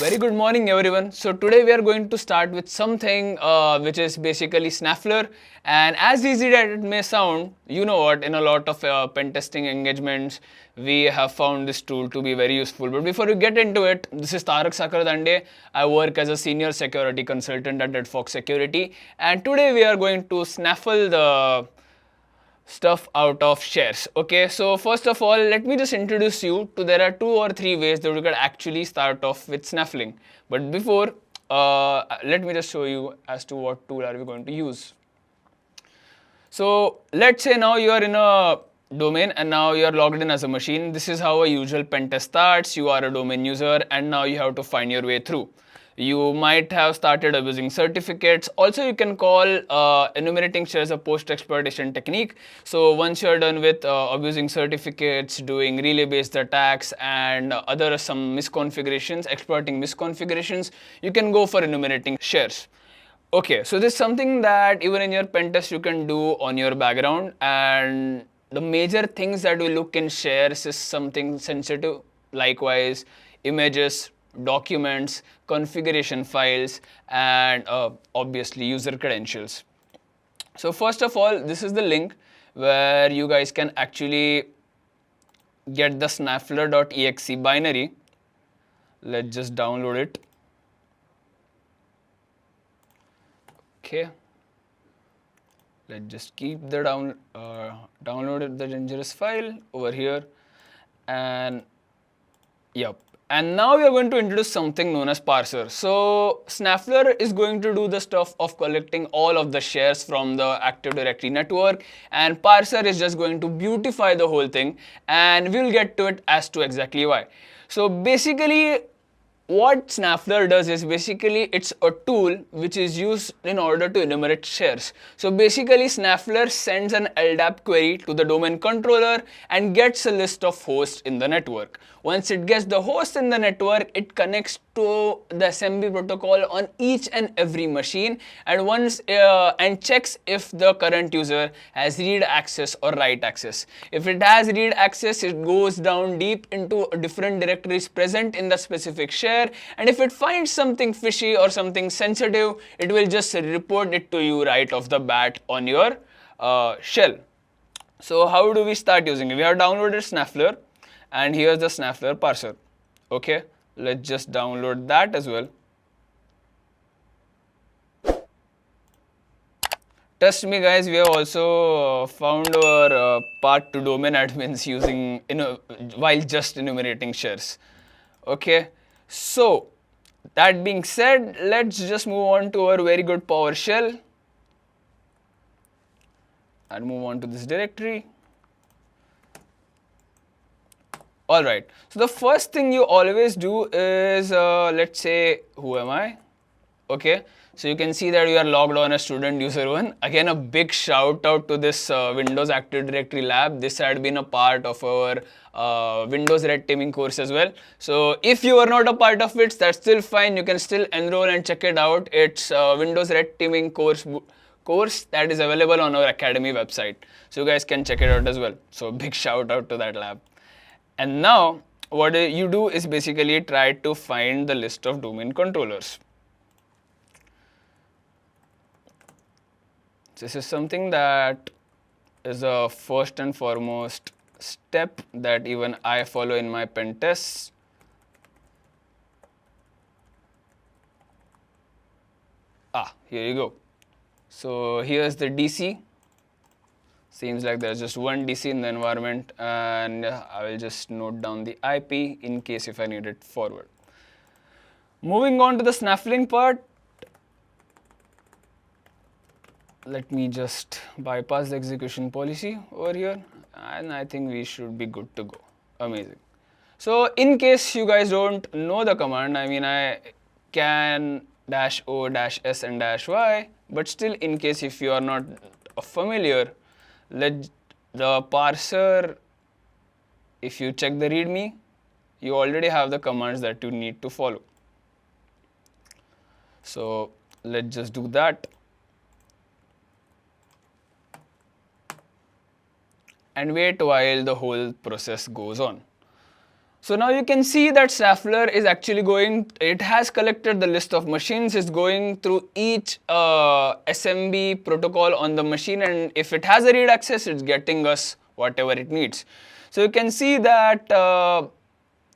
Very good morning everyone. So today we are going to start with something which is basically Snaffler, and as easy as it may sound, you know what, in a lot of pen testing engagements we have found this tool to be very useful. But before we get into it, this is Tarak Sakardande. I work as a senior security consultant at Redfox Security, and today we are going to snaffle the stuff out of shares. Okay, so first of all, let me just introduce you to there are 2 or 3 ways that we could actually start off with snaffling. But before, let me just show you as to what tool are we going to use. So let's say now you are in a domain and now you are logged in as a machine. This is how a usual pen test starts. You are a domain user and now you have to find your way through. You might have started abusing certificates. Also, you can call enumerating shares a post-exploitation technique. So once you're done with abusing certificates, doing relay-based attacks, and other some misconfigurations, exploiting misconfigurations, you can go for enumerating shares. Okay, so this is something that even in your pen test you can do on your background, and the major things that we look in shares is something sensitive, likewise images, documents, configuration files, and obviously user credentials. So first of all, this is the link where you guys can actually get the snaffler.exe binary. Let's just download it. Okay, let's just keep the downloaded the dangerous file over here, and yep. And now we are going to introduce something known as Parser. So Snaffler is going to do the stuff of collecting all of the shares from the Active Directory network, and Parser is just going to beautify the whole thing, and we'll get to it as to exactly why. So basically, what Snaffler does is basically it's a tool which is used in order to enumerate shares. So basically Snaffler sends an LDAP query to the domain controller and gets a list of hosts in the network. Once it gets the host in the network, it connects to the SMB protocol on each and every machine, and checks if the current user has read access or write access. If it has read access, it goes down deep into different directories present in the specific share, and if it finds something fishy or something sensitive, it will just report it to you right off the bat on your shell. So how do we start using it? We have downloaded Snaffler, and here's the Snaffler parser. Okay, let's just download that as well. Trust me guys, we have also found our path to domain admins using while just enumerating shares. Okay, so that being said, let's just move on to our very good PowerShell and move on to this directory. Alright, so the first thing you always do is, let's say, who am I? Okay, so you can see that you are logged on as student user 1. Again, a big shout out to this Windows Active Directory lab. This had been a part of our Windows red teaming course as well. So if you are not a part of it, that's still fine. You can still enroll and check it out. It's Windows red teaming course that is available on our Academy website. So you guys can check it out as well. So big shout out to that lab. And now what you do is basically try to find the list of domain controllers. This is something that is a first and foremost step that even I follow in my pen tests. Here you go. So here's the DC. Seems like there's just one DC in the environment, and I will just note down the IP in case if I need it forward. Moving on to the snaffling part. Let me just bypass the execution policy over here, and I think we should be good to go. Amazing. So in case you guys don't know the command, I mean I can -o, -s and -y, but still in case if you are not familiar, the parser, if you check the readme, you already have the commands that you need to follow. So let's just do that. And wait while the whole process goes on. So now you can see that Snaffler is actually it has collected the list of machines, it's going through each SMB protocol on the machine, and if it has a read access, it's getting us whatever it needs. So you can see that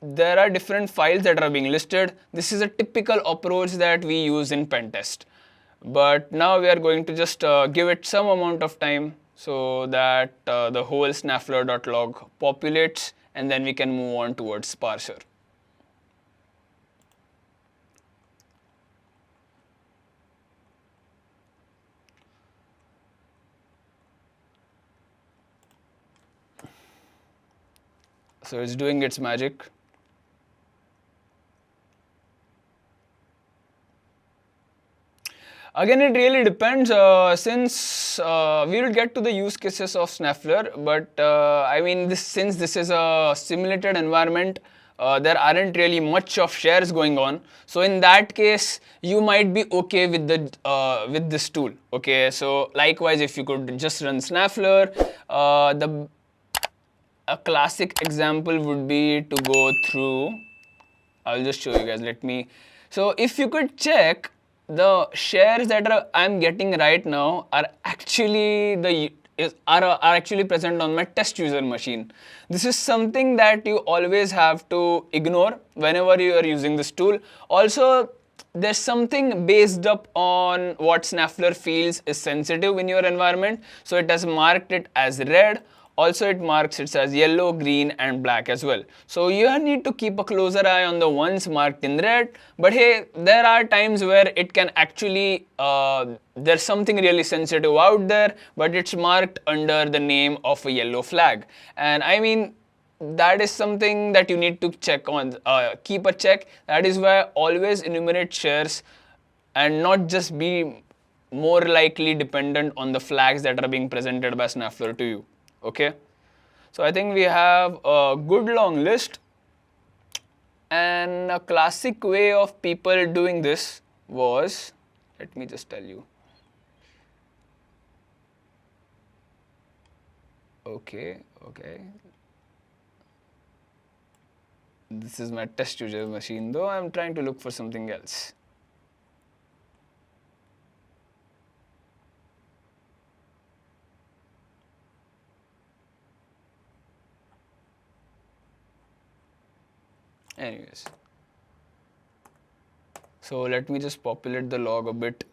there are different files that are being listed. This is a typical approach that we use in pen test. But now we are going to just give it some amount of time so that the whole snaffler.log populates, and then we can move on towards Parser. So it's doing its magic. Again, it really depends, since we will get to the use cases of Snaffler, but I mean, since this is a simulated environment, there aren't really much of shares going on. So in that case, you might be okay with this tool. Okay, so likewise, if you could just run Snaffler, a classic example would be to go through. I'll just show you guys. So if you could check, the shares that I'm getting right now are actually actually present on my test user machine. This is something that you always have to ignore whenever you are using this tool. Also, there's something based up on what Snaffler feels is sensitive in your environment. So it has marked it as red. Also, it marks it as yellow, green, and black as well. So you need to keep a closer eye on the ones marked in red. But hey, there are times where it can actually, there's something really sensitive out there, but it's marked under the name of a yellow flag. And I mean, that is something that you need to check on, keep a check. That is why always enumerate shares and not just be more likely dependent on the flags that are being presented by Snaffler to you. Okay, so I think we have a good long list, and a classic way of people doing this was, let me just tell you. Okay, this is my test user machine, though I'm trying to look for something else. Anyways, so let me just populate the log a bit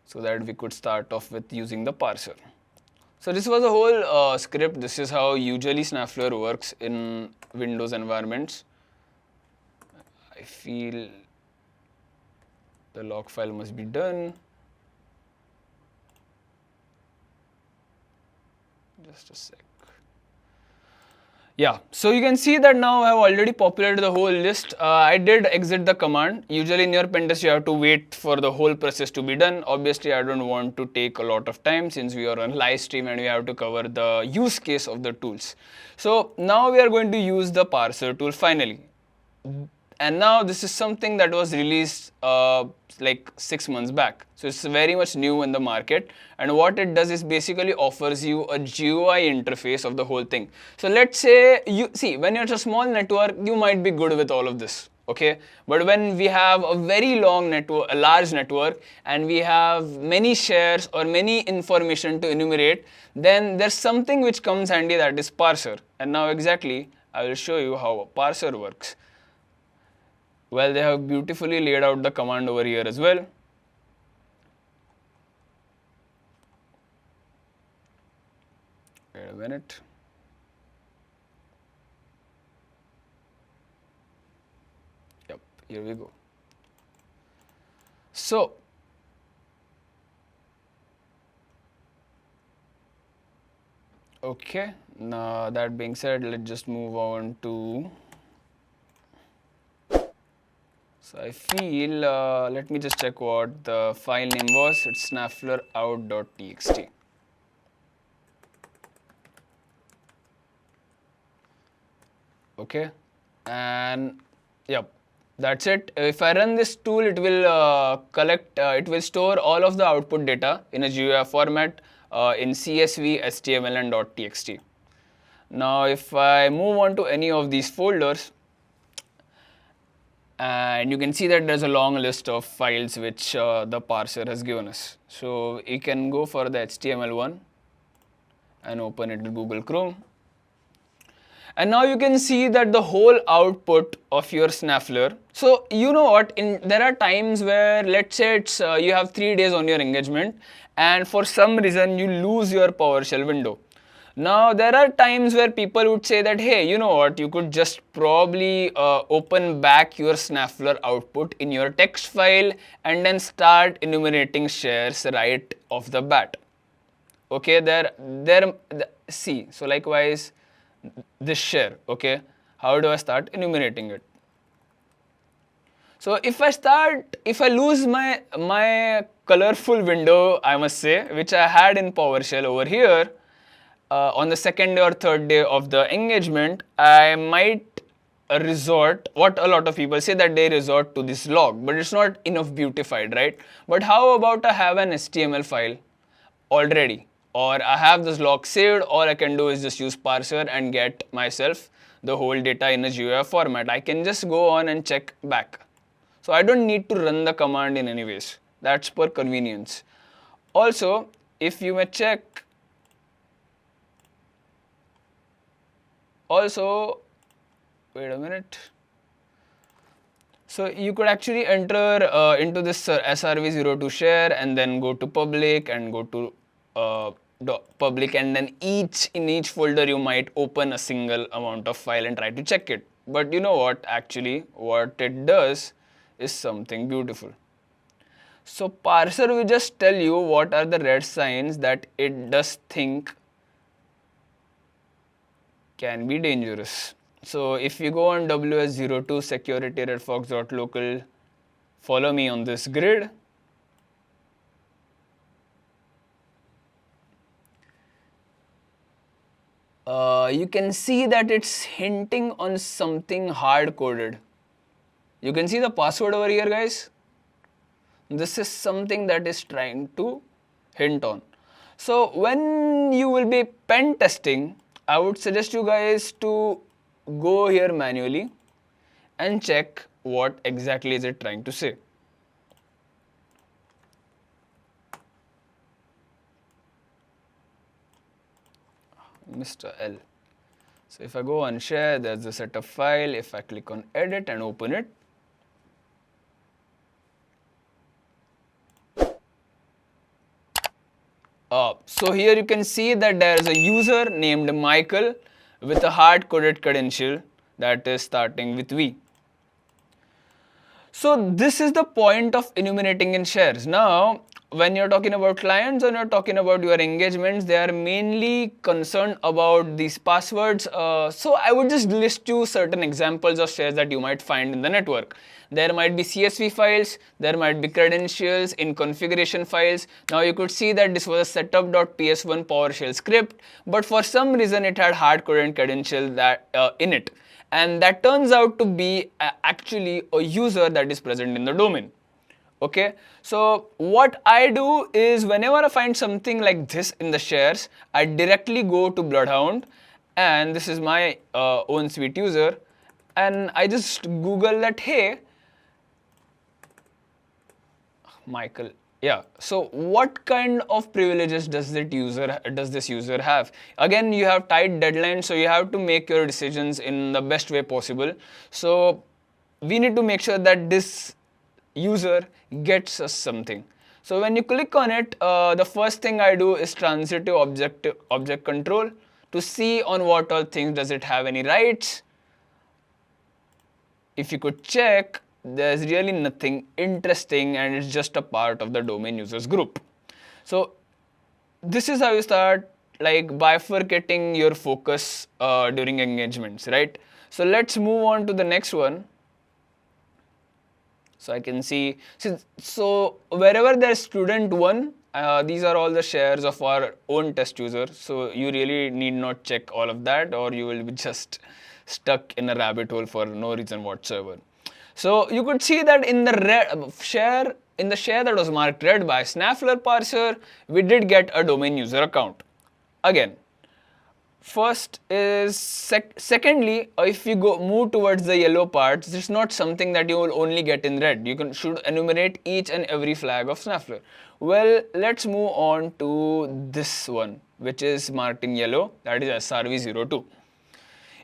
so that we could start off with using the parser. So this was a whole script. This is how usually Snaffler works in Windows environments. I feel the log file must be done. Just a sec. Yeah, so you can see that now I have already populated the whole list. I did exit the command. Usually in your pen test, you have to wait for the whole process to be done. Obviously, I don't want to take a lot of time since we are on live stream and we have to cover the use case of the tools. So now we are going to use the parser tool finally. And now this is something that was released like 6 months back. So it's very much new in the market. And what it does is basically offers you a GUI interface of the whole thing. So let's say when you're a small network, you might be good with all of this. Okay, but when we have a very long network, a large network, and we have many shares or many information to enumerate, then there's something which comes handy, that is parser. And now exactly, I will show you how a parser works. Well, they have beautifully laid out the command over here as well. Wait a minute. Yep, here we go. So, okay, now that being said, let's just move on to. So I feel, let me just check what the file name was. It's snaffler out.txt. Okay, and yep, that's it. If I run this tool, it will it will store all of the output data in a GUI format in CSV, HTML, and .txt. Now if I move on to any of these folders, and you can see that there's a long list of files which the parser has given us. So you can go for the HTML one and open it in Google Chrome. And now you can see that the whole output of your Snaffler. So you know what, there are times where, let's say it's you have 3 days on your engagement and for some reason you lose your PowerShell window. Now there are times where people would say that, hey, you know what, you could just probably open back your Snaffler output in your text file and then start enumerating shares right off the bat. Okay, see, so likewise this share, okay, how do I start enumerating it? So if I lose my colorful window, I must say, which I had in PowerShell over here, on the second day or third day of the engagement, I might resort, what a lot of people say, that they resort to this log, but it's not enough beautified, right? But how about I have an HTML file already, or I have this log saved, all I can do is just use Parser and get myself the whole data in a GUI format. I can just go on and check back. So I don't need to run the command in any ways. That's per convenience. Also, if you may check, also, wait a minute. So you could actually enter into this srv02 share and then go to public and go to public, and then in each folder you might open a single amount of file and try to check it. But you know what, actually what it does is something beautiful. So Parser will just tell you what are the red signs that it does think can be dangerous. So if you go on ws02 security redfox.local, follow me on this grid. You can see that it's hinting on something hard-coded. You can see the password over here, guys. This is something that is trying to hint on. So when you will be pen testing, I would suggest you guys to go here manually and check what exactly is it trying to say. Mr. L. So if I go on share, there's the setup file. If I click on edit and open it, so here you can see that there is a user named Michael with a hard-coded credential that is starting with V. So this is the point of enumerating in shares. Now, when you're talking about clients and you're talking about your engagements, they are mainly concerned about these passwords. So I would just list you certain examples of shares that you might find in the network. There might be CSV files, there might be credentials in configuration files. Now you could see that this was a setup.ps1 PowerShell script, but for some reason it had hard-coded credential that in it. And that turns out to be actually a user that is present in the domain. Okay, so what I do is whenever I find something like this in the shares, I directly go to Bloodhound, and this is my own sweet user, and I just Google that, hey, Michael. Yeah, so what kind of privileges does this user have? Again, you have tight deadlines, so you have to make your decisions in the best way possible. So we need to make sure that this user gets us something. So when you click on it, the first thing I do is transitive object control to see on what all things does it have any rights. If you could check, there's really nothing interesting, and it's just a part of the domain users group. So this is how you start like bifurcating your focus during engagements, right? So let's move on to the next one. So I can see, so wherever there's student 1, these are all the shares of our own test user. So you really need not check all of that, or you will be just stuck in a rabbit hole for no reason whatsoever. So you could see that in the share that was marked red by Snaffler Parser, we did get a domain user account. Again, First is secondly, if you move towards the yellow parts, it's not something that you will only get in red. You should enumerate each and every flag of Snaffler. Well, let's move on to this one, which is marked in yellow, that is SRV02.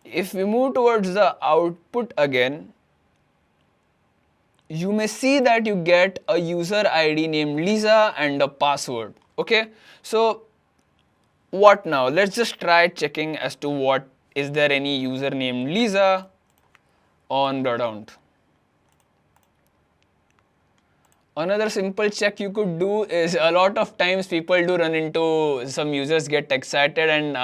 If we move towards the output again, you may see that you get a user ID named Lisa and a password. Okay, so what now? Let's just try checking as to what is there any user named Lisa on the account. Another simple check you could do is, a lot of times people do run into, some users get excited and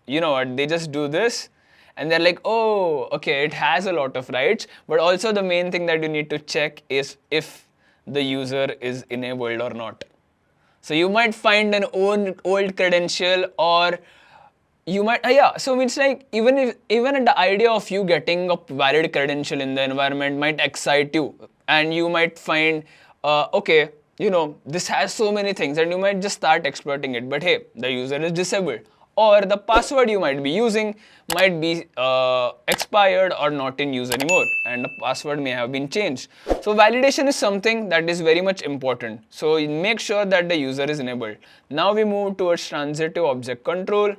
you know what, they just do this and they're like, oh, okay, it has a lot of rights, but also the main thing that you need to check is if the user is enabled or not. So you might find an old credential, or you might, yeah, so it's like even the idea of you getting a valid credential in the environment might excite you, and you might find, okay, you know, this has so many things, and you might just start exploiting it, but hey, the user is disabled, or the password you might be using might be expired or not in use anymore, and the password may have been changed. So validation is something that is very much important. So make sure that the user is enabled. Now we move towards transitive object control,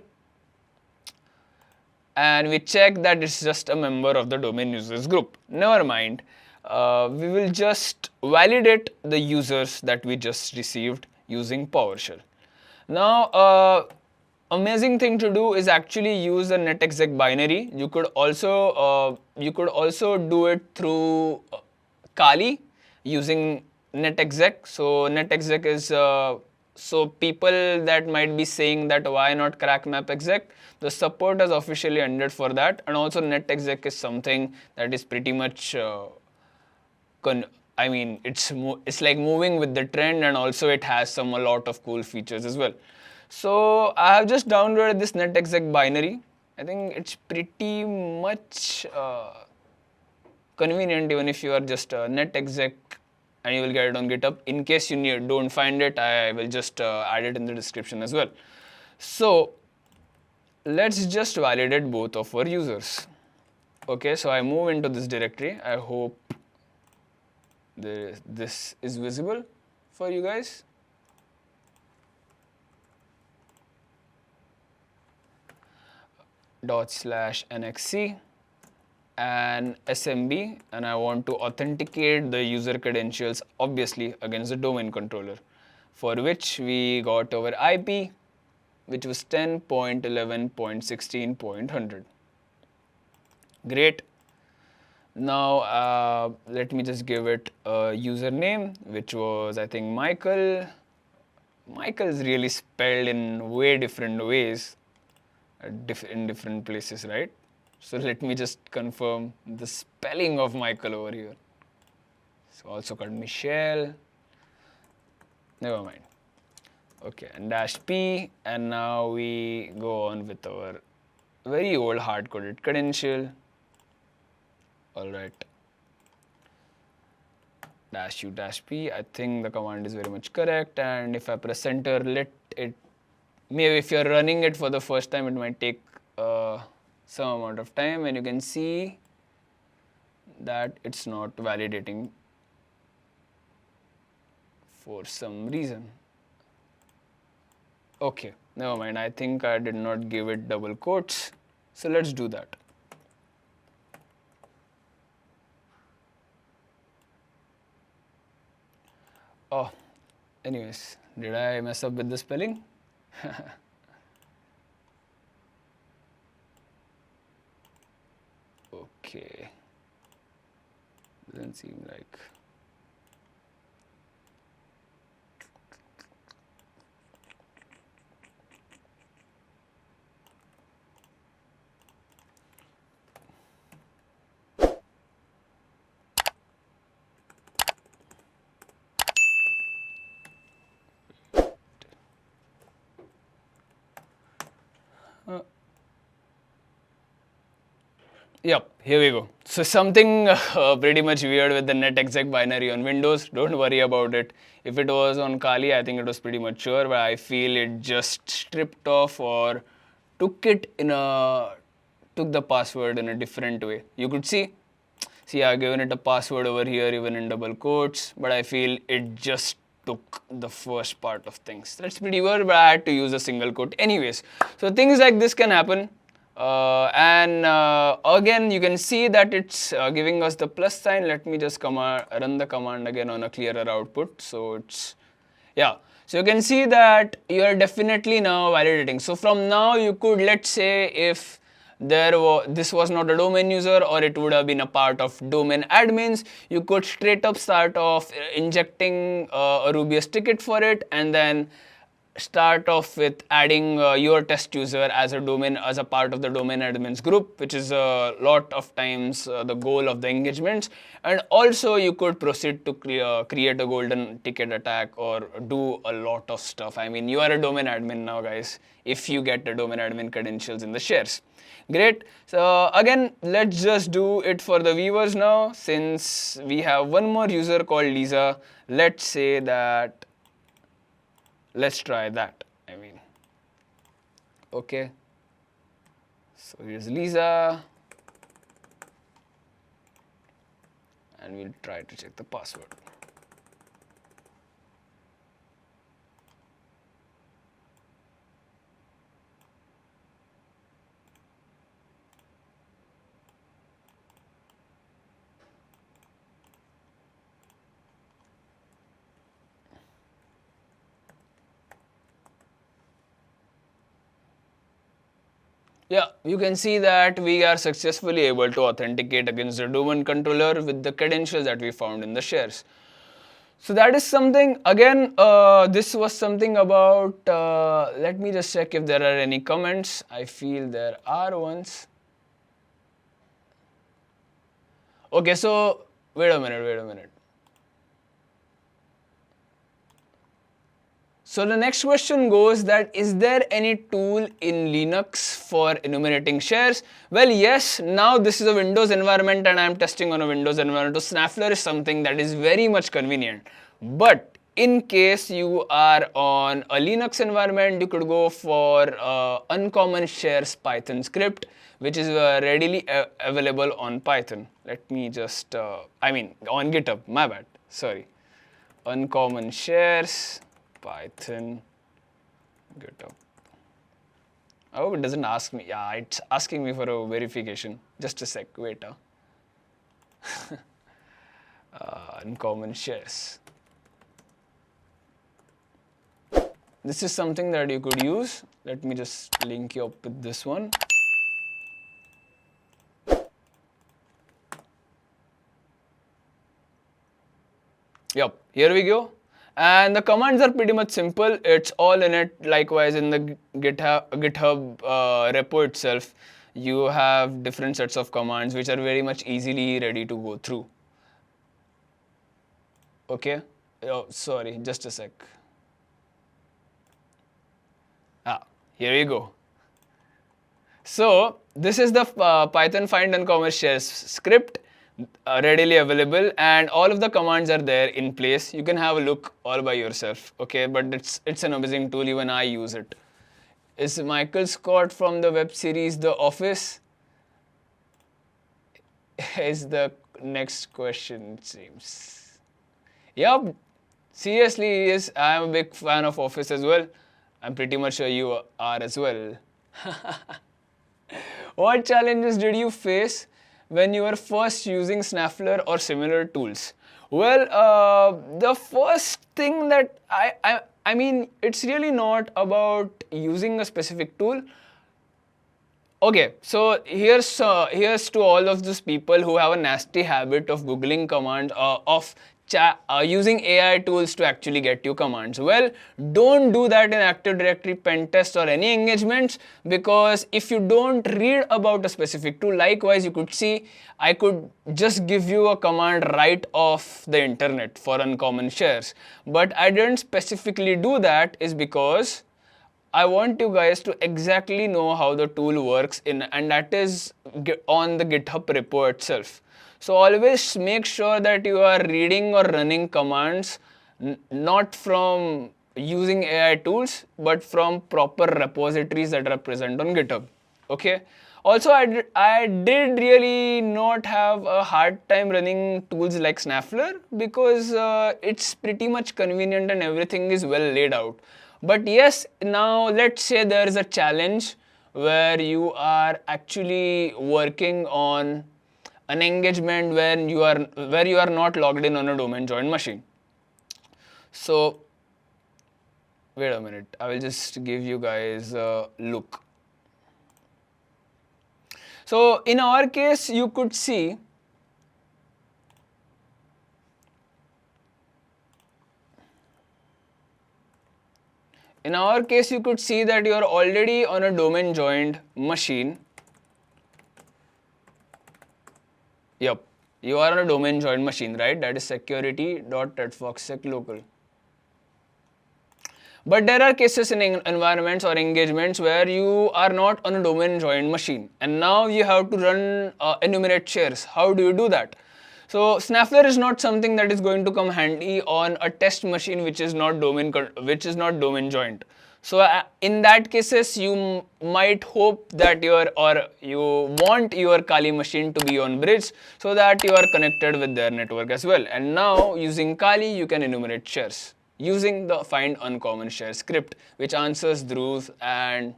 and we check that it's just a member of the domain users group. Never mind. We will just validate the users that we just received using PowerShell. Now, amazing thing to do is actually use the netexec binary. You could also do it through Kali using netexec. So netexec is so people that might be saying that why not crack mapexec, the support has officially ended for that, and also netexec is something that is pretty much I mean, it's like moving with the trend, and also it has a lot of cool features as well. So I have just downloaded this netexec binary. I think it's pretty much convenient, even if you are just netexec, and you will get it on GitHub. In case you don't find it, I will just add it in the description as well. So let's just validate both of our users. Okay, so I move into this directory. I hope this is visible for you guys. /nxc and smb, and I want to authenticate the user credentials, obviously against the domain controller, for which we got our IP, which was 10.11.16.100. Great. Now let me just give it a username, which was, I think, Michael. Michael is really spelled in way different ways in different places, right? So let me just confirm the spelling of Michael over here. So also called Michelle. Never mind. Okay, and -p, and now we go on with our very old hard-coded credential. All right. -u -p. I think the command is very much correct, and if I press enter, let it. Maybe if you're running it for the first time, it might take some amount of time, and you can see that it's not validating for some reason. Okay, never mind. I think I did not give it double quotes. So let's do that. Oh, anyways, did I mess up with the spelling? Okay, doesn't seem like. Yep, here we go. So something pretty much weird with the netexec binary on Windows. Don't worry about it. If it was on Kali, I think it was pretty much sure, but I feel it just stripped off or took the password in a different way. You could see I've given it a password over here even in double quotes, but I feel it just took the first part of things. That's pretty weird, but I had to use a single quote anyways. So things like this can happen. Again, you can see that it's giving us the plus sign. Let me just run the command again on a clearer output. So it's, yeah. So you can see that you are definitely now validating. So from now you could, let's say, if this was not a domain user or it would have been a part of domain admins, you could straight up start off injecting a Rubious ticket for it, and then start off with adding your test user as a part of the domain admins group, which is a lot of times the goal of the engagements. And also you could proceed to create a golden ticket attack or do a lot of stuff. I mean, you are a domain admin now, guys, if you get the domain admin credentials in the shares. Great. So again, let's just do it for the viewers now. Since we have one more user called Lisa, let's say that, let's try that. I mean, okay. So here's Lisa, and we'll try to check the password. Yeah, you can see that we are successfully able to authenticate against the domain controller with the credentials that we found in the shares. So that is something. Again, this was something about, let me just check if there are any comments. I feel there are ones. Okay, so wait a minute. So the next question goes that, is there any tool in Linux for enumerating shares? Well, yes, now this is a Windows environment and I'm testing on a Windows environment. So Snaffler is something that is very much convenient. But in case you are on a Linux environment, you could go for UncommonShares Python script, which is readily available on Python. Let me just, on GitHub, my bad, sorry. UncommonShares Python GitHub. I hope it doesn't ask me. Yeah, it's asking me for a verification. Just a sec, wait. UncommonShares. This is something that you could use. Let me just link you up with this one. Yep, here we go. And the commands are pretty much simple. It's all in it. Likewise, in the GitHub repo itself, you have different sets of commands which are very much easily ready to go through. Okay. Oh, sorry, just a sec. Here you go. So this is the Python pyFindUncommonShares script. Readily available, and all of the commands are there in place. You can have a look all by yourself, okay? But it's an amazing tool. Even I use it. Is Michael Scott from the web series The Office? Is the next question, it seems. Yep, seriously, yes. I'm a big fan of Office as well. I'm pretty much sure you are as well. What challenges did you face when you were first using Snaffler or similar tools? Well, the first thing that I mean, it's really not about using a specific tool. Okay, so here's to all of those people who have a nasty habit of googling commands, using AI tools to actually get you commands. Well, don't do that in Active Directory pen test or any engagements, because if you don't read about a specific tool, likewise you could see I could just give you a command right off the internet for UncommonShares, but I didn't specifically do that is because I want you guys to exactly know how the tool works and that is on the GitHub repo itself. So always make sure that you are reading or running commands not from using AI tools, but from proper repositories that are present on GitHub. Okay. Also, I did really not have a hard time running tools like Snaffler because it's pretty much convenient and everything is well laid out. But yes, now let's say there is a challenge where you are actually working on an engagement where you are not logged in on a domain joined machine. So wait a minute, I will just give you guys a look. So in our case, you could see that you are already on a domain joined machine. Yep, you are on a domain joined machine, right? That is security.redfox local. But there are cases in environments or engagements where you are not on a domain joined machine and now you have to run enumerate shares. How do you do that? So Snaffler is not something that is going to come handy on a test machine which is not domain joined. So in that cases, you might hope that you want your Kali machine to be on bridge so that you are connected with their network as well. And now using Kali, you can enumerate shares using the findUncommonShares script, which answers Dhruv's and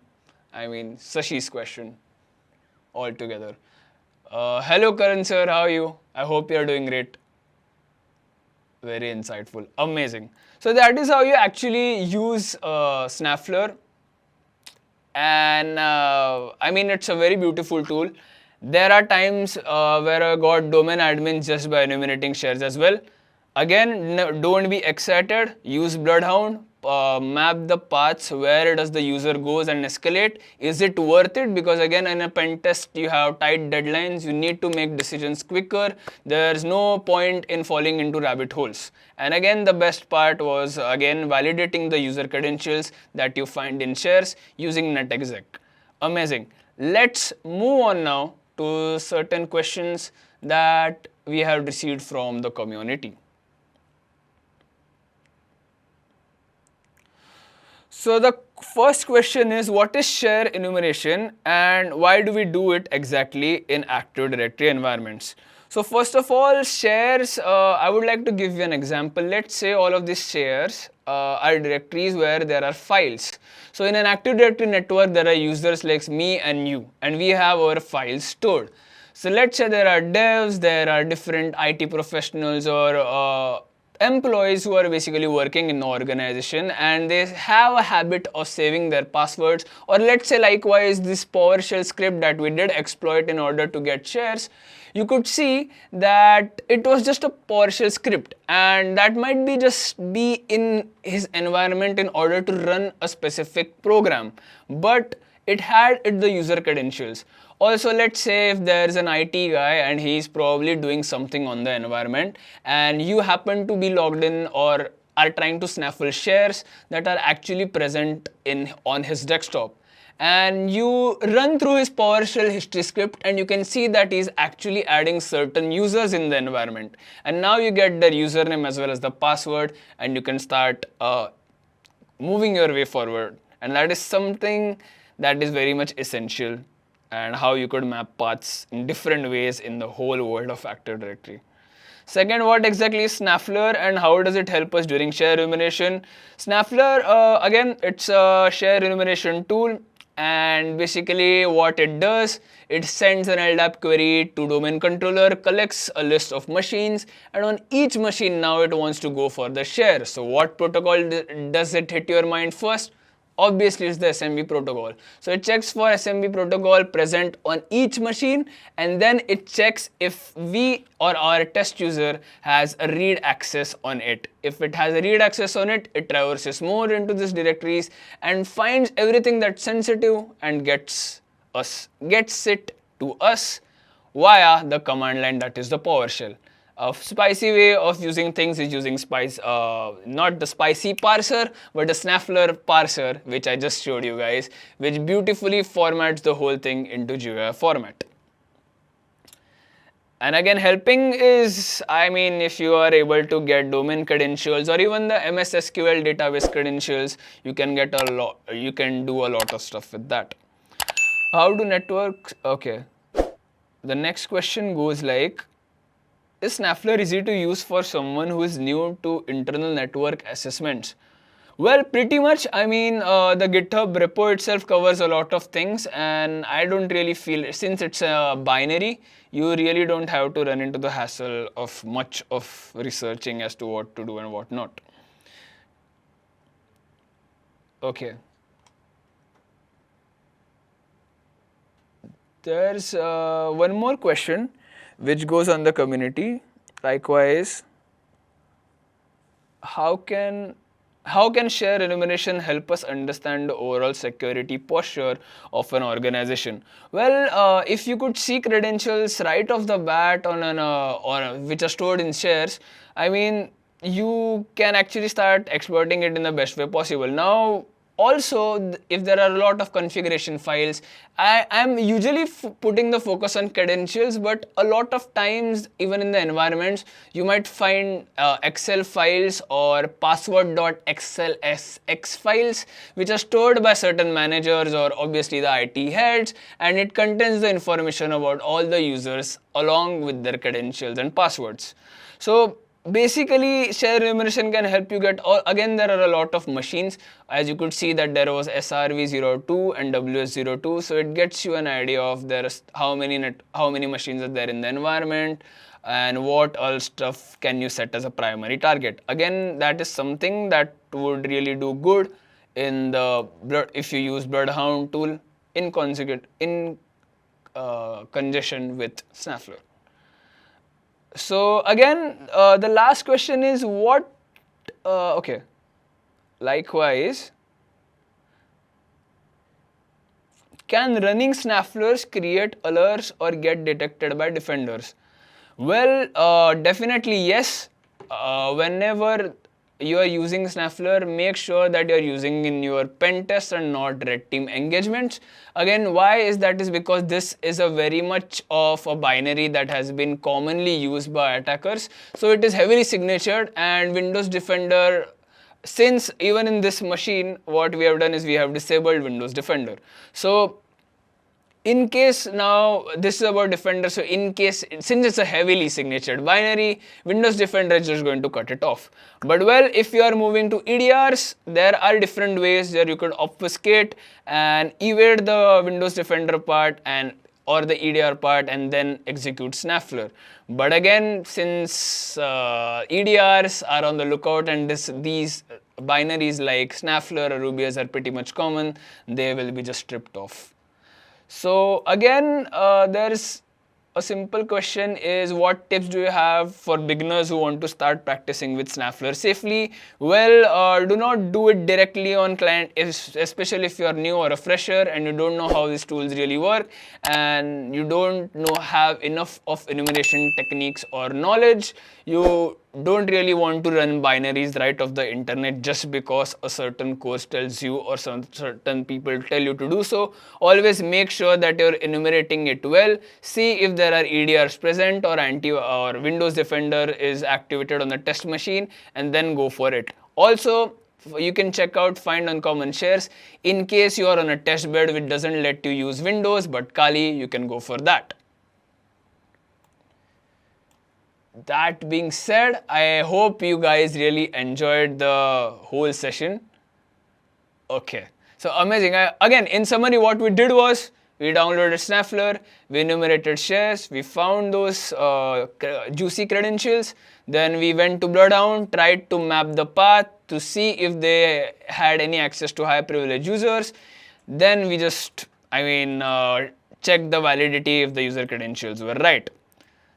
Sashi's question altogether. Hello Karan sir, how are you? I hope you are doing great. Very insightful, amazing. So that is how you actually use Snaffler, and it's a very beautiful tool. There are times where I got domain admins just by enumerating shares as well. Again, don't be excited, use Bloodhound, map the paths where does the user goes and escalate. Is it worth it? Because again, in a pen test, you have tight deadlines, you need to make decisions quicker. There's no point in falling into rabbit holes. And again, the best part was again validating the user credentials that you find in shares using netexec. Amazing. Let's move on now to certain questions that we have received from the community. So the first question is, what is share enumeration and why do we do it exactly in Active Directory environments? So first of all, shares, I would like to give you an example. Let's say all of these shares are directories where there are files. So in an Active Directory network, there are users like me and you, and we have our files stored. So let's say there are devs, there are different IT professionals or employees who are basically working in the organization and they have a habit of saving their passwords, or let's say likewise this PowerShell script that we did exploit in order to get shares, you could see that it was just a PowerShell script and that might be just be in his environment in order to run a specific program, but it had the user credentials. Also, let's say if there's an IT guy and he's probably doing something on the environment and you happen to be logged in or are trying to snaffle shares that are actually present on his desktop, and you run through his PowerShell history script and you can see that he's actually adding certain users in the environment, and now you get their username as well as the password and you can start moving your way forward, and that is something that is very much essential, and how you could map paths in different ways in the whole world of Active Directory. Second, what exactly is Snaffler and how does it help us during share enumeration? Snaffler, again, it's a share enumeration tool, and basically what it does, it sends an LDAP query to domain controller, collects a list of machines, and on each machine now it wants to go for the share. So what protocol does it hit your mind first? Obviously, it's the SMB protocol. So it checks for SMB protocol present on each machine, and then it checks if we or our test user has a read access on it. If it has a read access on it, it traverses more into these directories and finds everything that's sensitive and gets it to us via the command line, that is the PowerShell. A spicy way of using things is using not the spicy parser, but the Snaffler parser, which I just showed you guys, which beautifully formats the whole thing into GUI format. And again, helping is, I mean, if you are able to get domain credentials or even the MS SQL database credentials, you can get a lot, you can do a lot of stuff with that. How do networks, okay. The next question goes like, is Snaffler easy to use for someone who is new to internal network assessments? Well, pretty much. I mean, the GitHub repo itself covers a lot of things, and I don't really feel, since it's a binary, you really don't have to run into the hassle of much of researching as to what to do and what not. Okay. There's one more question which goes on the community. Likewise, how can share enumeration help us understand the overall security posture of an organization? Well, if you could see credentials right off the bat on an which are stored in shares, I mean, you can actually start exploiting it in the best way possible. Now, also, if there are a lot of configuration files, I'm usually putting the focus on credentials, but a lot of times, even in the environments, you might find Excel files or password.xlsx files, which are stored by certain managers or obviously the IT heads, and it contains the information about all the users along with their credentials and passwords. So basically, share enumeration can help you get, again, there are a lot of machines. As you could see that there was SRV02 and WS02, so it gets you an idea of how many machines are there in the environment and what all stuff can you set as a primary target. Again, that is something that would really do good in the if you use Bloodhound tool in conjunction with Snaffler. So again, the last question is what, okay, likewise, can running Snafflers create alerts or get detected by defenders? Well, definitely yes. Whenever you are using Snaffler, make sure that you are using in your pen test and not red team engagements. Again, why is that? Is because this is a very much of a binary that has been commonly used by attackers. So it is heavily signatured, and Windows Defender, since even in this machine, what we have done is we have disabled Windows Defender. So in case, now this is about Defender, so in case, since it's a heavily signatured binary, Windows Defender is just going to cut it off. But well, if you are moving to EDRs, there are different ways where you could obfuscate and evade the Windows Defender part or the EDR part and then execute Snaffler. But again, since EDRs are on the lookout and these binaries like Snaffler or Rubias are pretty much common, they will be just stripped off. So again, there's a simple question is, what tips do you have for beginners who want to start practicing with Snaffler safely? Well, do not do it directly on client, especially if you are new or a fresher and you don't know how these tools really work and you don't have enough of enumeration techniques or knowledge. You don't really want to run binaries right off the internet just because a certain course tells you or certain people tell you to do so. Always make sure that you're enumerating it well. See if there are EDRs present or Windows Defender is activated on the test machine, and then go for it. Also, you can check out pyFindUncommonShares in case you are on a test bed which doesn't let you use Windows but Kali, you can go for that. That being said, I hope you guys really enjoyed the whole session. Okay, so amazing. Again, in summary, what we did was we downloaded Snaffler, we enumerated shares, we found those juicy credentials, then we went to Bloodhound, tried to map the path to see if they had any access to high privilege users. Then we just, checked the validity if the user credentials were right.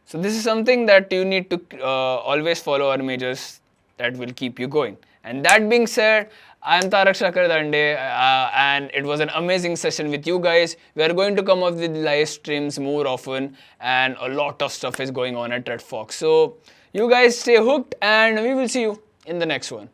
So this is something that you need to always follow our measures that will keep you going. And that being said, I am Tarak Dande, and it was an amazing session with you guys. We are going to come up with live streams more often, and a lot of stuff is going on at Redfox. So you guys stay hooked, and we will see you in the next one.